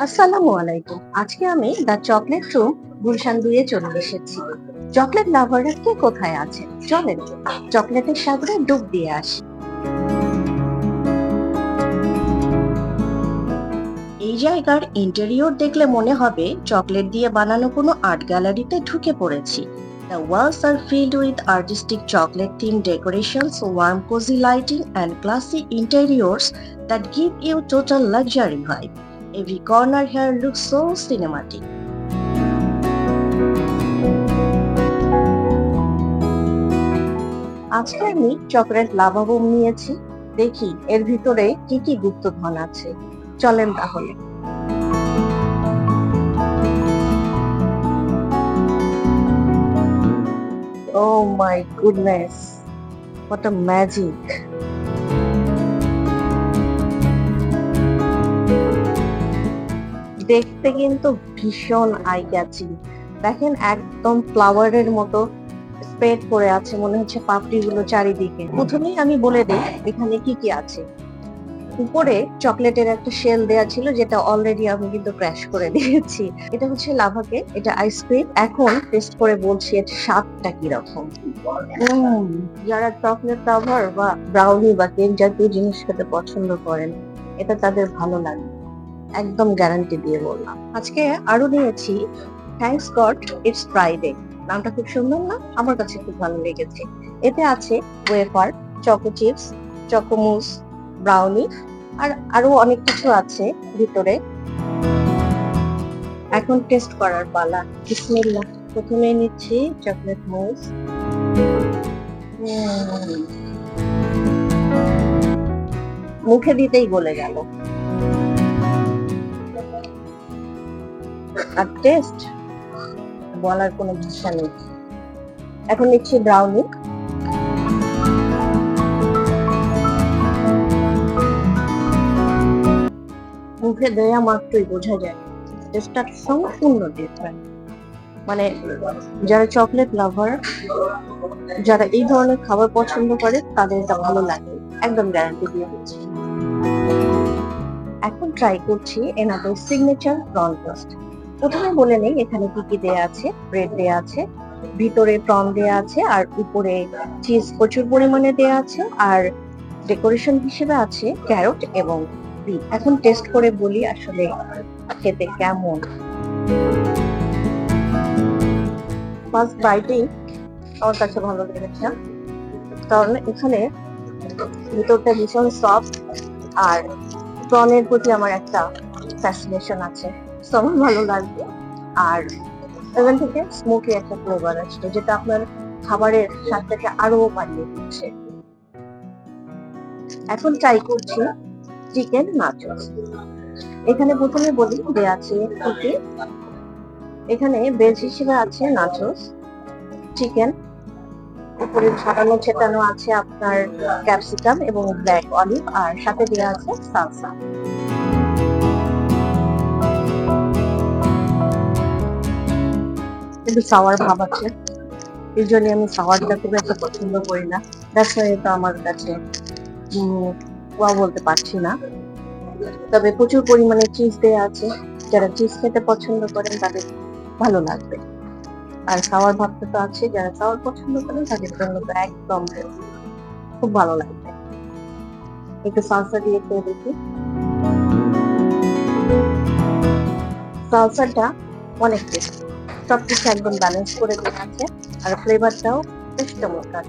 আসসালামু আলাইকুম। আজকে আমি দ্য চকলেট রুম গুলশান 2 এ চলে এসেছি। চকলেট লাভাররা কে কোথায় আছে? চলেন চকলেটের সাগরে ডুব দিয়ে আসি। এই জায়গার ইন্টেরিয়র দেখলে মনে হবে চকলেট দিয়ে বানানো কোনো আর্ট গ্যালারিতে ঢুকে পড়েছি। The walls are filled with artistic chocolate-themed decorations, warm cozy lighting, and classy interiors that give you total luxury vibe. Every corner here looks so cinematic. আজকে আমি চকলেট লাভা বোম নিয়েছি। দেখি এর ভিতরে কি কি গুপ্তধন আছে। চলেন তাহলে। Oh my goodness, what a magic! দেখতে কিন্তু ভীষণ আই ক্যাচিং। দেখেন একদম ফ্লাওয়ারের মতো স্প্রেড করে আছে, মনে হচ্ছে পাপড়িগুলো চারিদিকে। প্রথমেই আমি বলে দিই এখানে কি কি আছে। উপরে চকলেটের একটা শেল দেয়া ছিল, যেটা অলরেডি আমি কিন্তু ক্র্যাশ করে দিয়েছি। এটা হচ্ছে লাভাকে, এটা আইসক্রিম। এখন টেস্ট করে বলছি এর স্বাদটা কিরকম। যারা চকলেট লাভার বা ব্রাউনি বা কেক জাতীয় জিনিস খেতে পছন্দ করেন, এটা তাদের ভালো লাগবে, একদম গ্যারান্টি দিয়ে বললাম। আজকে আরো নিয়েছি থ্যাঙ্কস গড ইটস ফ্রাইডে। নামটা খুব সুন্দর না? আমার কাছে খুব ভালো লেগেছে। এতে আছে ওয়েফার, চকো চিপস, চকোমুস, ব্রাউনি আর আরো অনেক কিছু আছে ভিতরে। এখন টেস্ট করার পালা। বিসমিল্লাহ। প্রথমে নিচ্ছি চকলেট মুস। মুখে দিতেই গলে গেল। আর টেস্ট বলার কোনো ভাষা নেই। এখন নিচ্ছি ব্রাউনি। মুখে দেয়া মাত্রই বোঝা যায় টেস্টটা সম্পূর্ণ ডিফারেন্ট। মানে যারা চকলেট লাভার, যারা এই ধরনের খাবার পছন্দ করে, তাদের এটা ভালো লাগে, একদম গ্যারান্টি দিয়ে বলছি। এখন ট্রাই করছি এনাদের সিগনেচার প্রন টোস্ট। প্রথমে বলে নেই এখানে কি কি দেয়া আছে। ব্রেড দেয়া আছে, ভিতরে প্রন দেয়া আছে, আর উপরে চিজ প্রচুর পরিমাণে দেয়া আছে, আর ডেকোরেশন হিসেবে আছে ক্যারট এবং বিট। এখন টেস্ট করে বলি আসলে খেতে কেমন। ফার্স্ট বাইটেই আমার কাছে ভালো লেগেছে, কারণ এখানে ভিতরটা ভীষণ সফট, আর প্রনের প্রতি আমার একটা ফ্যাসিনেশন আছে, সব ভালো লাগবে। আর এখান থেকে স্মোকি একটা ফ্লেভার আসছে, যেটা আপনার খাবারের স্বাদটাকে আরো বাড়িয়ে দিচ্ছে। এখন ট্রাই করছি চিকেন নাচোস। এখানে প্রথমে বলি দেয়া আছে কি। এখানে ভেজ হিসেবে আছে নাচোস, চিকেন, উপরে ছাড়ানো ছেটানো আছে আপনার ক্যাপসিকাম এবং ব্ল্যাক অলিভ, আর সাথে দেওয়া আছে সালসা। কিন্তু সাওয়ার ভাব আছে, এই জন্য আমি সাওয়ারটা খুব একটা পছন্দ করি না। দ্যাটস ওয়াই এটা আমার কাছে বলতে পারছি না। তবে প্রচুর পরিমাণে চিজ দেওয়া আছে, যারা চিজ খেতে পছন্দ করেন তাদের ভালো লাগবে। আর সাওয়ার ভাবটা তো আছে, যারা সাওয়ার পছন্দ করেন তাদের জন্য তো একদম খুব ভালো লাগবে। একটু সালসা দিয়ে খেয়ে দেখি। সালসাটা অনেক টেস্টি, সবকিছু একদম ব্যালেন্স করে দেওয়া আছে, আর ফ্লেভারটাও বেশ চমৎকার।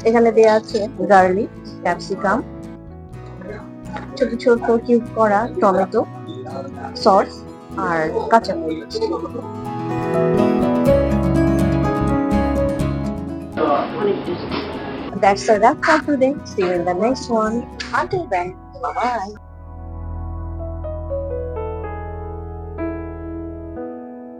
এখানে দেওয়া আছে গার্লিক, ক্যাপসিকাম, ছোট ছোট কিউব করা টমেটো সস, আর কাঁচামরিচ। That's a wrap for today. See you in the next one. Until then, bye bye.